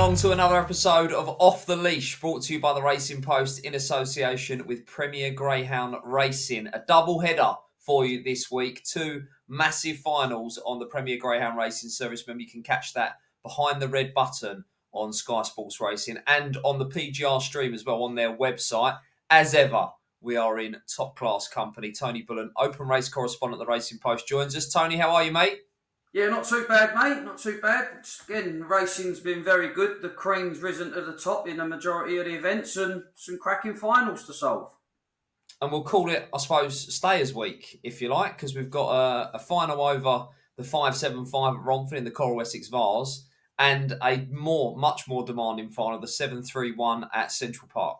along to another episode of Off the Leash, brought to you by the Racing Post in association with Premier Greyhound Racing. A double header for you this week. Two massive finals on the Premier Greyhound Racing service. Remember, you can catch that behind the red button on Sky Sports Racing and on the PGR stream as well on their website. As ever, we are in top-class company. Tony Bullen, open race correspondent at the Racing Post, joins us. Tony, how are you, mate? Yeah, not too bad, mate. Not too bad. Again, racing's been very good. The cream's risen to the top in the majority of the events and some cracking finals to solve. And we'll call it, I suppose, Stayers Week, if you like, because we've got a final over the 575 at Romford in the Coral Essex Vase and a much more demanding final, the 731 at Central Park.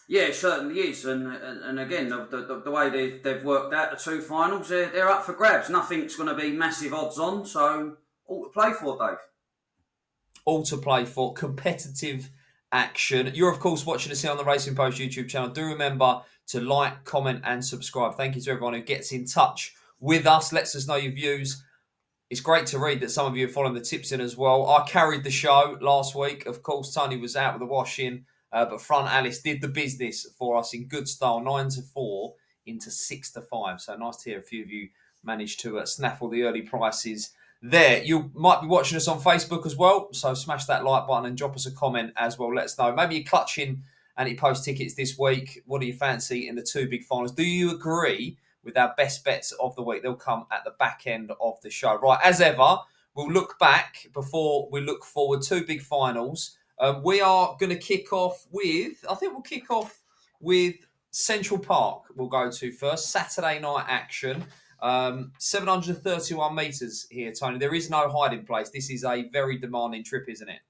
Yeah, it certainly is. And again, the way they've worked out the two finals, they're up for grabs. Nothing's going to be massive odds on, so all to play for, Dave. All to play for. Competitive action. You're, of course, watching us here on the Racing Post YouTube channel. Do remember to like, comment and subscribe. Thank you to everyone who gets in touch with us, lets us know your views. It's great to read that some of you are following the tips in as well. I carried the show last week. Of course, Tony was out with the wash-in. But Front Alice did the business for us in good style, 9-4 into 6-5. So nice to hear a few of you managed to snaffle the early prices there. You might be watching us on Facebook as well. So smash that like button and drop us a comment as well. Let us know. Maybe you're clutching anti-post tickets this week. What do you fancy in the two big finals? Do you agree with our best bets of the week? They'll come at the back end of the show. Right, as ever, we'll look back before we look forward. Two big finals. We are going to kick off with, Central Park. We'll go to first. Saturday night action. 731 metres here, Tony. There is no hiding place. This is a very demanding trip, isn't it?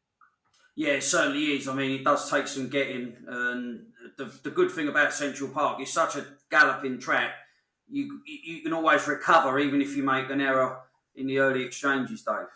Yeah, it certainly is. I mean, it does take some getting. And the good thing about Central Park is such a galloping track. You can always recover, even if you make an error in the early exchanges, Dave.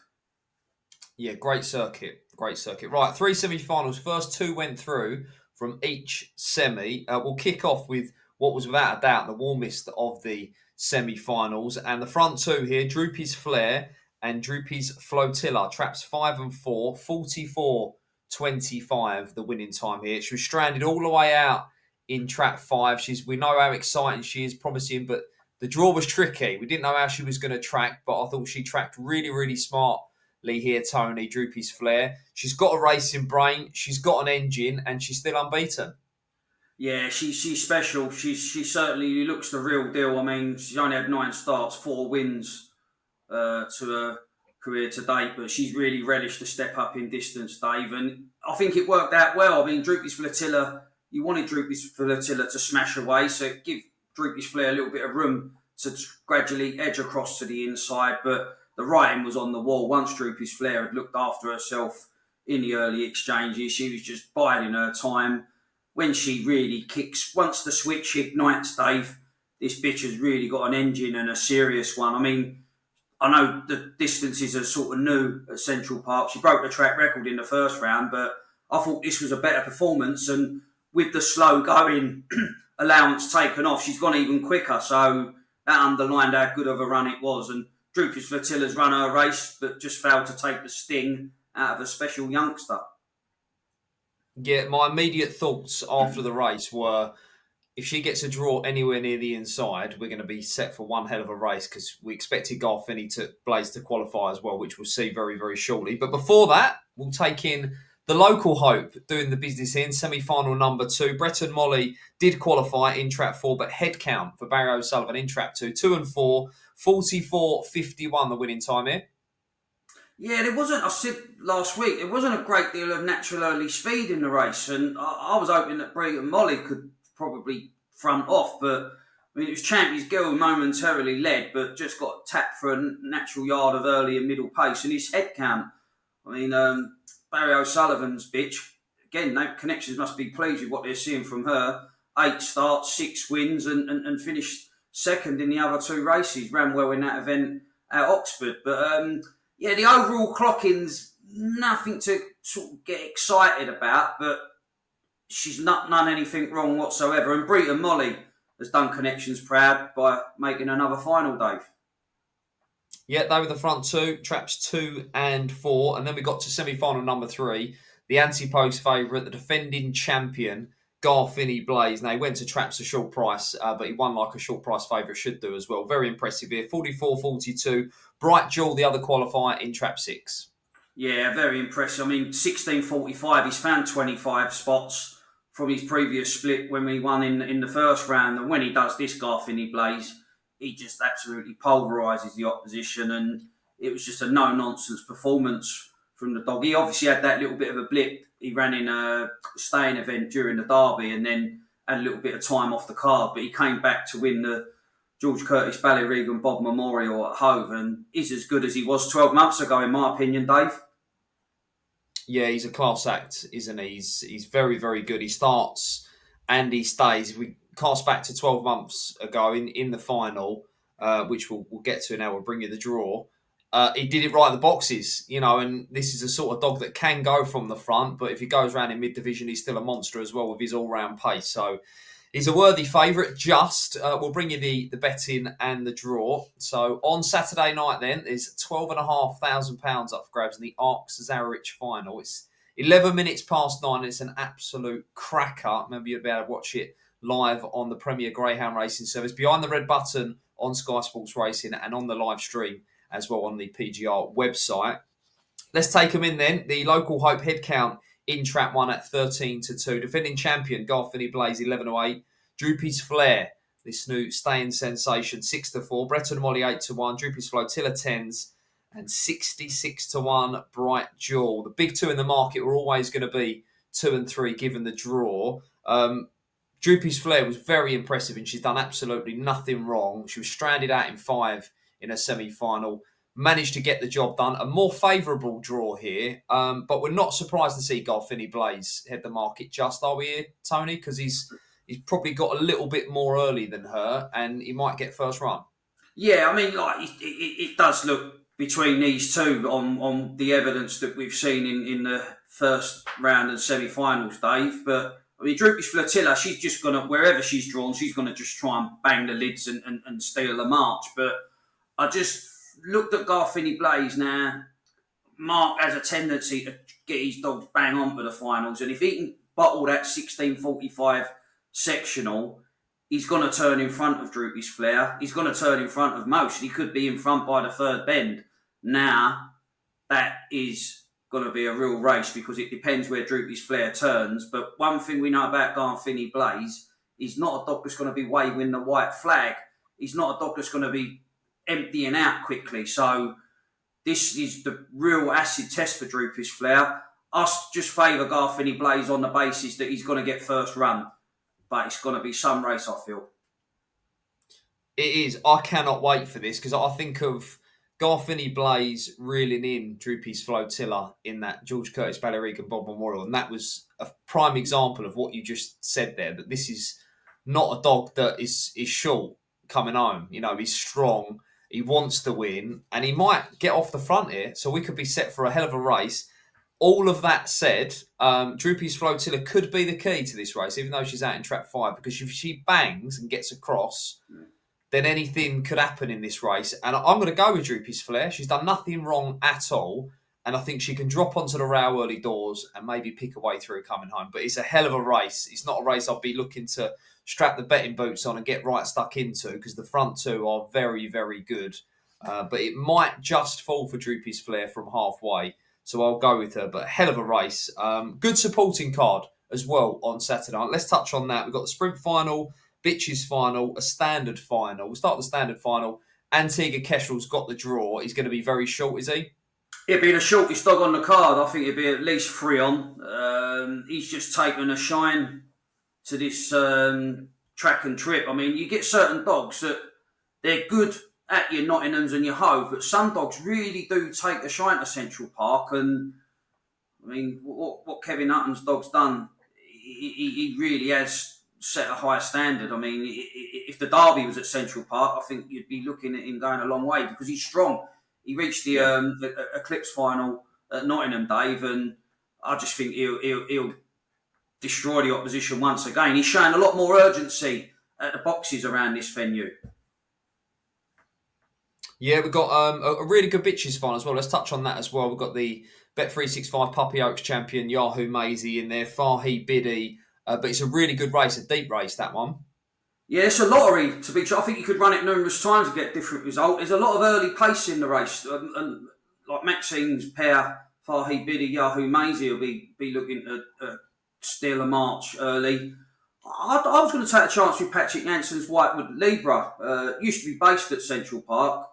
Yeah, great circuit. Great circuit. Right, three semi-finals. First two went through from each semi. We'll kick off with what was without a doubt the warmest of the semi-finals. And the front two here, Droopy's Flair and Droopy's Flotilla. Traps 5 and 4, 44.25 the winning time here. She was stranded all the way out in trap 5. We know how exciting she is, promising, but the draw was tricky. We didn't know how she was going to track, but I thought she tracked really, really smart. Here, Tony, Droopy's Flair. She's got a racing brain, she's got an engine, and she's still unbeaten. Yeah, she's special. She certainly looks the real deal. I mean, she's only had 9 starts, 4 wins to her career to date, but she's really relished the step up in distance, Dave. And I think it worked out well. I mean, Droopy's Flotilla, you wanted Droopy's Flotilla to smash away, so give Droopy's Flair a little bit of room to gradually edge across to the inside, but the writing was on the wall. Once Droopy's Flair had looked after herself in the early exchanges, she was just biding her time. When she really kicks, once the switch ignites, Dave, this bitch has really got an engine and a serious one. I mean, I know the distances are sort of new at Central Park. She broke the track record in the first round, but I thought this was a better performance. And with the slow going allowance taken off, she's gone even quicker. So that underlined how good of a run it was. And Droopy's Flotilla's run her race, but just failed to take the sting out of a special youngster. Yeah, my immediate thoughts after the race were, if she gets a draw anywhere near the inside, we're going to be set for one hell of a race, because we expected Garth Finney to blaze to qualify as well, which we'll see very, very shortly. But before that, we'll take in the local hope doing the business in semi-final number 2. Breton Molly did qualify in trap 4, but head count for Barry O'Sullivan in trap 2, 2 and 4, 44.51 the winning time here. Yeah, there wasn't, I said last week, there wasn't a great deal of natural early speed in the race, and I was hoping that Breton Molly could probably front off, but I mean, it was Champion's Girl who momentarily led, but just got tapped for a natural yard of early and middle pace, and his head count, I mean, Barry O'Sullivan's bitch, again, no connections must be pleased with what they're seeing from her. 8 starts, 6 wins, and finished second in the other 2 races. Ran well in that event at Oxford. But yeah, the overall clocking's nothing to sort of get excited about, but she's not done anything wrong whatsoever. And Breton Molly has done connections proud by making another final, Dave. Yeah, they were the front 2, traps 2 and 4. And then we got to semi-final number 3. the anti-post favourite, the defending champion, Garfinny Blaze. Now, he went to traps a short price, but he won like a short price favourite should do as well. Very impressive here. 44.42. Bright Jewel, the other qualifier in trap 6. Yeah, very impressive. I mean, 16.45, he's found 25 spots from his previous split when we won in the first round. And when he does this Garfinny Blaze, he just absolutely pulverises the opposition. And it was just a no-nonsense performance from the dog. He obviously had that little bit of a blip. He ran in a staying event during the Derby and then had a little bit of time off the card. But he came back to win the George Curtis Ballyregan Bob Memorial at Hove and is as good as he was 12 months ago, in my opinion, Dave. Yeah, he's a class act, isn't he? He's very, very good. He starts and he stays. We cast back to 12 months ago in the final, which we'll get to now. We'll bring you the draw. He did it right at the boxes, and this is a sort of dog that can go from the front, but if he goes around in mid-division, he's still a monster as well with his all-round pace. So he's a worthy favourite. We'll bring you the betting and the draw. So on Saturday night, then, there's £12,500 up for grabs in the Arc Cesarewitch final. It's 11 minutes past 9. It's an absolute cracker. Maybe you'll be able to watch it live on the Premier Greyhound Racing service, behind the red button on Sky Sports Racing and on the live stream as well on the PGR website. Let's take them in then. The local Hope head count in trap 1 at 13-2. Defending champion, Garfinny Blaze, 11-8. Droopy's Flair, this new staying sensation, 6-4. Breton Molly, 8-1. Droopy's Flotilla, 10s. And 66-1, Bright Jewel. The big two in the market were always going to be 2 and 3, given the draw. Droopy's Flair was very impressive, and she's done absolutely nothing wrong. She was stranded out in 5 in a semi-final. Managed to get the job done. A more favourable draw here, but we're not surprised to see Garfinny Blaze head the market just, are we here, Tony? Because he's probably got a little bit more early than her, and he might get first run. Yeah, I mean, like it does look between these two on the evidence that we've seen in the first round and semi-finals, Dave. But I mean, Droopy's Flotilla, she's just gonna, wherever she's drawn, she's gonna just try and bang the lids and steal the march. But I just looked at Garfinny Blaze now. Mark has a tendency to get his dogs bang on to the finals, and if he can bottle that 16.45 sectional, he's going to turn in front of Droopy's Flair. He's going to turn in front of most. He could be in front by the third bend. Now, that is going to be a real race because it depends where Droopy's Flair turns. But one thing we know about Garfinny Blaze, he's not a dog that's going to be waving the white flag. He's not a dog that's going to be emptying out quickly. So this is the real acid test for Droopy's Flair. Us just favour Garfinny Blaze on the basis that he's going to get first run. But it's going to be some race, I feel. It is. I cannot wait for this because I think of Garfinny Blaze reeling in Droopy's Flotilla in that George Curtis Ballyregan Bob Memorial. And that was a prime example of what you just said there, that this is not a dog that is short coming home. He's strong. He wants to win, and he might get off the front here, so we could be set for a hell of a race. All of that said, Droopy's Flotilla could be the key to this race, even though she's out in trap 5, because if she bangs and gets across, then anything could happen in this race. And I'm going to go with Droopy's Flair. She's done nothing wrong at all, and I think she can drop onto the rail early doors and maybe pick a way through coming home. But it's a hell of a race. It's not a race I'll be looking to strap the betting boots on and get right stuck into, because the front two are very, very good. But it might just fall for Droopy's Flair from halfway. So I'll go with her. But hell of a race. Good supporting card as well on Saturday night. Let's touch on that. We've got the sprint final, bitches final, a standard final. We'll start with the standard final. Antigua Keshel's got the draw. He's going to be very short, is he? He'd be the shortest dog on the card. I think he'd be at least 3 on. He's just taken a shine to this track and trip. I mean, you get certain dogs that they're good at your Nottinghams and your Hove, but some dogs really do take a shine to Central Park. And I mean, what Kevin Hutton's dog's done, he really has set a high standard. I mean, if the Derby was at Central Park, I think you'd be looking at him going a long way because he's strong. He reached the Eclipse final at Nottingham, Dave, and I just think he'll destroy the opposition once again. He's showing a lot more urgency at the boxes around this venue. Yeah, we've got a really good bitches final as well. Let's touch on that as well. We've got the Bet365 Puppy Oaks champion Yahoo Maisie in there, Farhi Biddy, but it's a really good race, a deep race, that one. Yeah, it's a lottery to be. I think you could run it numerous times and get a different result. There's a lot of early pace in the race, and like Maxine's pair, Farhi Biddy, Yahoo Maisie will be looking to steal a march early. I was going to take a chance with Patrick Yanson's Whitewood Libra. Used to be based at Central Park,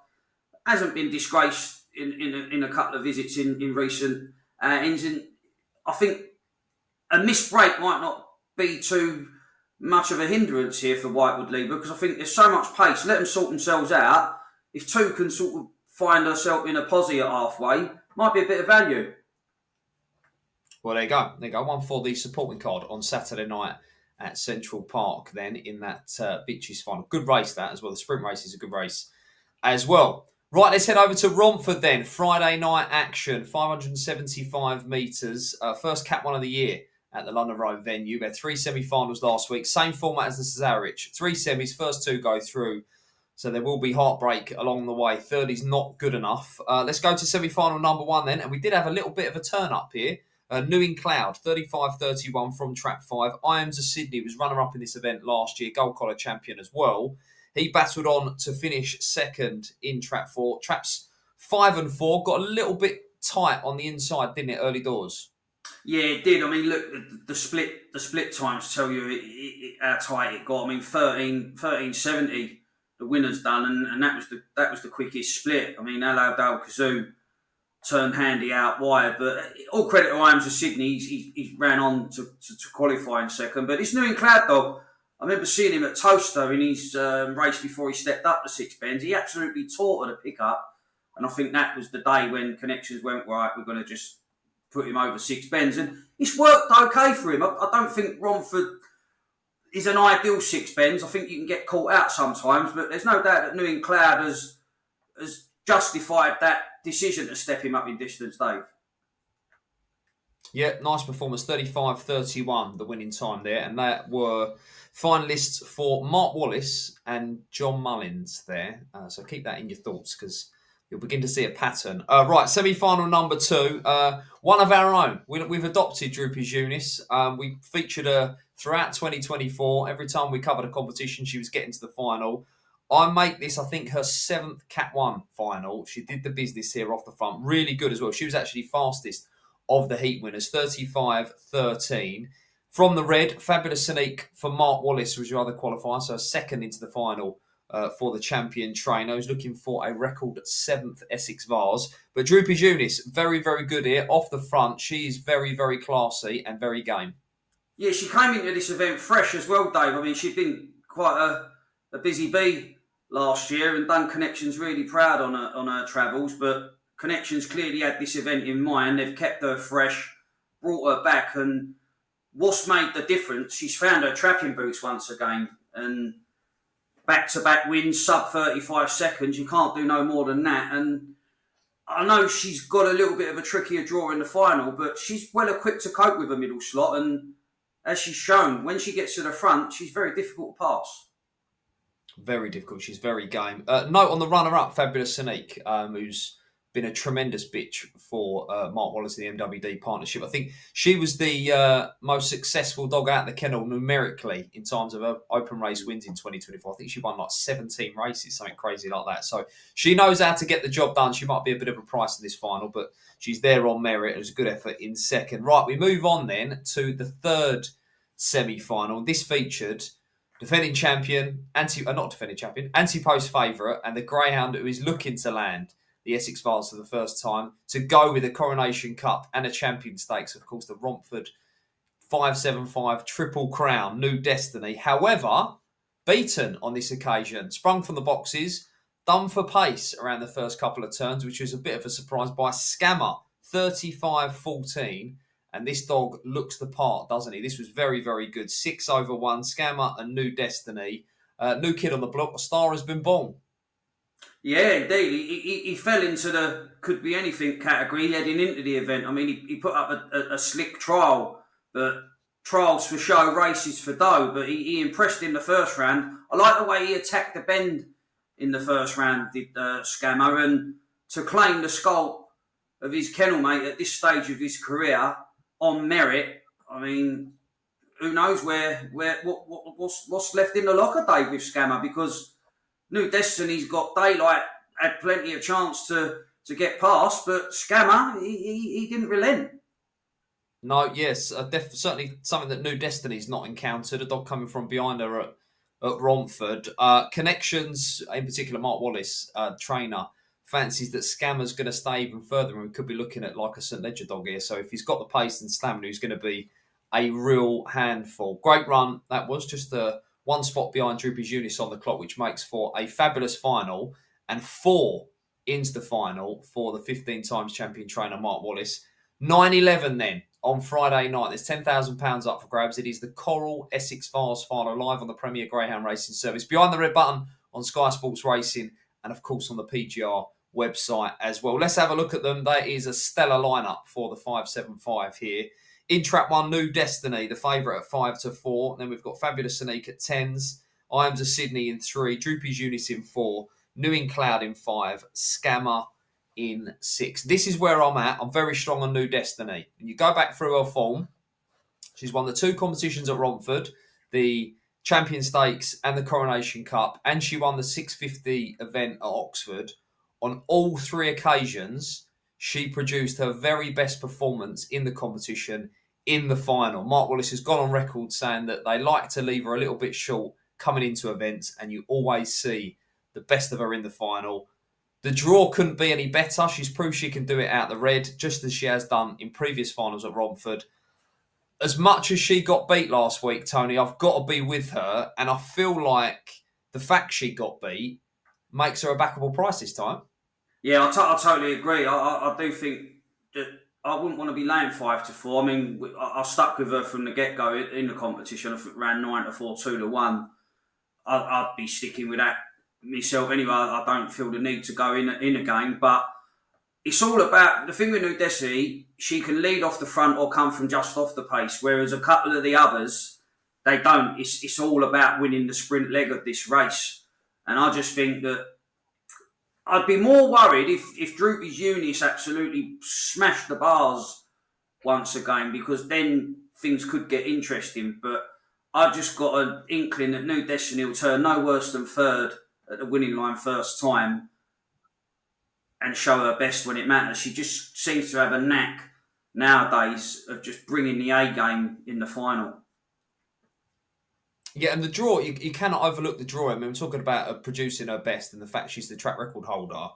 hasn't been disgraced in a couple of visits in recent ends. And I think a missed break might not be too much of a hindrance here for Whitewood Libra, because I think there's so much pace. Let them sort themselves out. If two can sort of find herself in a posse at halfway, might be a bit of value. Well, there you go. There you go. One for the supporting card on Saturday night at Central Park, then, in that bitches final. Good race, that, as well. The sprint race is a good race as well. Right, let's head over to Romford then. Friday night action, 575 metres. First Cat 1 of the year at the London Road venue. We had 3 semi-finals last week. Same format as the Cesarewitch. 3 semis, first 2 go through. So there will be heartbreak along the way. 30's not good enough. Let's go to semi-final number 1 then. And we did have a little bit of a turn-up here. New in Cloud, 35-31 from Trap 5. Iams of Sydney was runner-up in this event last year. Gold collar champion as well. He battled on to finish second in Trap 4. Traps 5 and 4 got a little bit tight on the inside, didn't it, early doors? Yeah, it did. I mean, look, the split times tell you how tight it got. I mean, 13:70 the winner's done, and that was the quickest split. I mean, Alao Dal Kazoo turned handy out wide, but all credit to Iams of Sydney. He ran on to qualify in second. But this New in Cloud dog, I remember seeing him at Toaster in his race before he stepped up to 6 bends. He absolutely tore at a pickup, and I think that was the day when connections went right. We're going to just put him over 6 bends, and it's worked okay for him. I don't think Romford is an ideal 6 bends. I think you can get caught out sometimes, but there's no doubt that New in Cloud has justified that decision to step him up in distance, Dave. Yeah, nice performance. 35-31, the winning time there. And that were finalists for Mark Wallace and John Mullins there. So keep that in your thoughts, because you'll begin to see a pattern. Right, semi-final number 2. One of our own. We've adopted Droopy's Eunice. We featured her throughout 2024. Every time we covered a competition, she was getting to the final. I make this, I think, her 7th Cat 1 final. She did the business here off the front. Really good as well. She was actually fastest of the heat winners, 35-13. From the red, Fabulous Sonique for Mark Wallace was your other qualifier, so second into the final for the champion trainer, who's looking for a record 7th Essex Vase. But Droopy's Eunice, very, very good here. Off the front, she's very, very classy and very game. Yeah, she came into this event fresh as well, Dave. I mean, she'd been quite a busy bee last year and done Connections really proud on her travels, but Connections clearly had this event in mind. They've kept her fresh, brought her back, and what's made the difference, she's found her trapping boots once again, and back-to-back wins, sub 35 seconds. You can't do no more than that. And I know she's got a little bit of a trickier draw in the final, but she's well equipped to cope with a middle slot. And as she's shown, when she gets to the front, she's very difficult to pass. Very difficult. She's very game. Note on the runner-up, Fabulous Sonique, who's been a tremendous bitch for Mark Wallace in the MWD partnership. I think she was the most successful dog out of the kennel numerically in terms of open race wins in 2024. I think she won like 17 races, something crazy like that. So she knows how to get the job done. She might be a bit of a price in this final, but she's there on merit. It was a good effort in second. Right, we move on then to the third semi-final. This featured defending champion, anti-post favourite, and the Greyhound who is looking to land the Essex Vase for the first time, to go with a Coronation Cup and a Champion Stakes, of course, the Romford 575 Triple Crown, New Destiny. However, beaten on this occasion, sprung from the boxes, done for pace around the first couple of turns, which was a bit of a surprise, by Scammer, 35-14. And this dog looks the part, doesn't he? This was very, very good. 6/1, Scammer and New Destiny. New kid on the block, a star has been born. Yeah, indeed. He fell into the could be anything category heading into the event. I mean, he put up a slick trial, but trials for show, races for dough. But he impressed in the first round. I like the way he attacked the bend in the first round, did Scammer. And to claim the scalp of his kennel mate at this stage of his career on merit, I mean, who knows what's left in the locker, Dave, with Scammer, because New Destiny's got Daylight had plenty of chance to get past, but Scammer, he didn't relent. No, yes, certainly something that New Destiny's not encountered. A dog coming from behind her at Romford. Connections, in particular, Mark Wallace, trainer, fancies that Scammer's going to stay even further, and we could be looking at like a St Ledger dog here. So if he's got the pace and stamina, he's going to be a real handful. Great run. That was just one spot behind Droopy's Eunice on the clock, which makes for a fabulous final, and 4 into the final for the 15 times champion trainer Mark Wallace. 9-11 then on Friday night. There's £10,000 up for grabs. It is the Coral Essex Vase final live on the Premier Greyhound Racing service, behind the red button on Sky Sports Racing, and of course on the PGR website as well. Let's have a look at them. That is a stellar lineup for the 575 here. In trap 1, New Destiny, the favourite at 5-4. Then we've got Fabulous Sonique at 10s. I Am to Sydney in 3. Droopy's Eunice in 4. New in Cloud in 5. Scammer in 6. This is where I'm at. I'm very strong on New Destiny. And you go back through her form. She's won the 2 competitions at Romford, the Champion Stakes and the Coronation Cup, and she won the 650 event at Oxford. On all 3 occasions, she produced her very best performance in the competition in the final. Mark Wallace has gone on record saying that they like to leave her a little bit short coming into events, and you always see the best of her in the final. The draw couldn't be any better. She's proved she can do it out the red, just as she has done in previous finals at Romford. As much as she got beat last week, Tony, I've got to be with her, and I feel like the fact she got beat makes her a backable price this time. Yeah, I totally agree. I do think that I wouldn't want to be laying 5-4. I mean, I stuck with her from the get-go in the competition. I think around 9-4, 2-1. I'd be sticking with that myself anyway. I don't feel the need to go in a game, but it's all about the thing with New Destiny. She can lead off the front or come from just off the pace, whereas a couple of the others, they don't. It's all about winning the sprint leg of this race, and I just think that I'd be more worried if Droopy's Eunice absolutely smashed the bars once again, because then things could get interesting. But I just got an inkling that New Destiny will turn no worse than third at the winning line first time and show her best when it matters. She just seems to have a knack nowadays of just bringing the A game in the final. Yeah, and the draw, you cannot overlook the draw. I mean, we're talking about her producing her best and the fact she's the track record holder.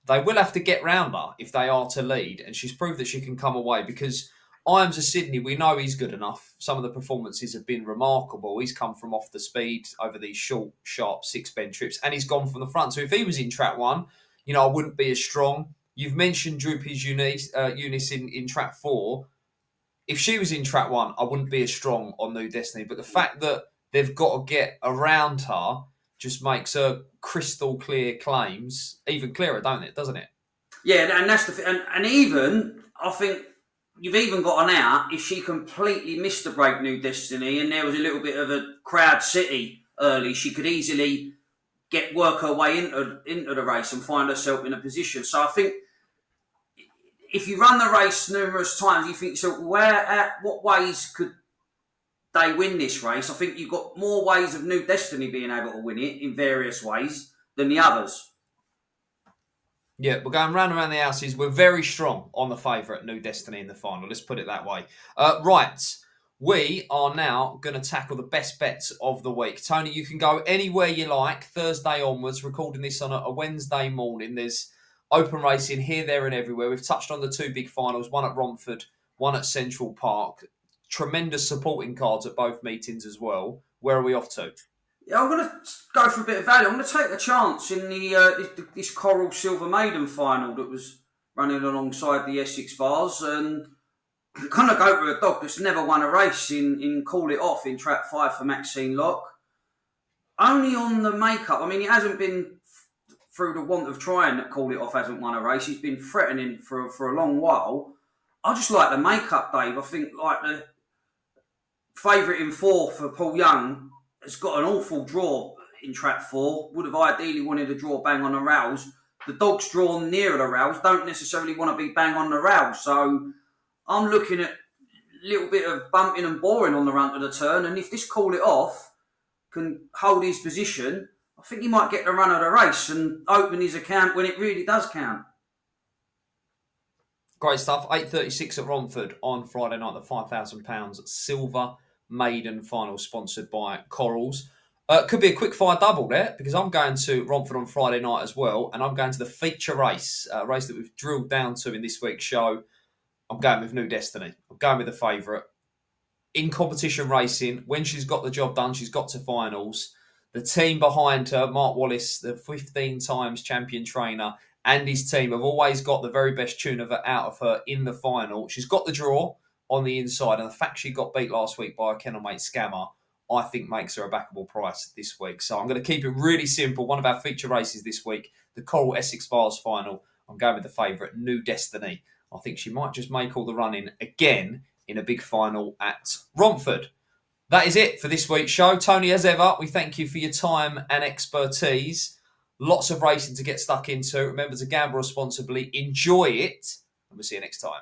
They will have to get round her if they are to lead, and she's proved that she can come away, because Iams of Sydney, we know he's good enough. Some of the performances have been remarkable. He's come from off the speed over these short, sharp 6-bend trips, and he's gone from the front. So if he was in track 1, I wouldn't be as strong. You've mentioned Droopy's Eunice in track 4. If she was in track 1, I wouldn't be as strong on New Destiny. But the fact that they've got to get around her just makes her crystal clear claims even clearer, doesn't it? Yeah, and that's the thing. And even, I think, you've even got an out if she completely missed the break, New Destiny, and there was a little bit of a crowd city early. She could easily work her way into the race and find herself in a position. So I think if you run the race numerous times, you think, so what ways could they win this race? I think you've got more ways of New Destiny being able to win it in various ways than the others. Yeah, we're going round and round the houses. We're very strong on the favourite, New Destiny, in the final. Let's put it that way. Right, we are now going to tackle the best bets of the week. Tony, you can go anywhere you like, Thursday onwards, recording this on a Wednesday morning. There's open racing here, there and everywhere. We've touched on the 2 big finals, one at Romford, one at Central Park. Tremendous supporting cards at both meetings as well. Where are we off to? Yeah, I'm going to go for a bit of value. I'm going to take a chance in this Coral Silver Maiden final that was running alongside the Essex Vase, and I'm going to go for a dog that's never won a race in Call It Off in track 5 for Maxine Locke. Only on the makeup. I mean, it hasn't been through the want of trying that Call It Off hasn't won a race. He's been threatening for a long while. I just like the makeup, Dave. I think like the favourite in 4 for Paul Young has got an awful draw in trap 4 would have ideally wanted to draw bang on the rails. The dogs drawn nearer the rails don't necessarily want to be bang on the rails. So I'm looking at a little bit of bumping and boring on the run to the turn. And if this Call It Off can hold his position, I think he might get the run of the race and open his account when it really does count. Great stuff. 8:36 at Romford on Friday night. The £5,000 Silver Maiden Final, sponsored by Corals. Could be a quick fire double there, because I'm going to Romford on Friday night as well, and I'm going to the feature race, a race that we've drilled down to in this week's show. I'm going with New Destiny. I'm going with the favourite. In competition racing, when she's got the job done, she's got to finals. The team behind her, Mark Wallace, the 15 times champion trainer, and his team have always got the very best tune of her out of her in the final. She's got the draw on the inside, and the fact she got beat last week by a kennel mate Scammer, I think makes her a backable price this week. So I'm going to keep it really simple. One of our feature races this week, the Coral Essex Vase final. I'm going with the favourite, New Destiny. I think she might just make all the running again in a big final at Romford. That is it for this week's show. Tony, as ever, we thank you for your time and expertise. Lots of racing to get stuck into. Remember to gamble responsibly, enjoy it, and we'll see you next time.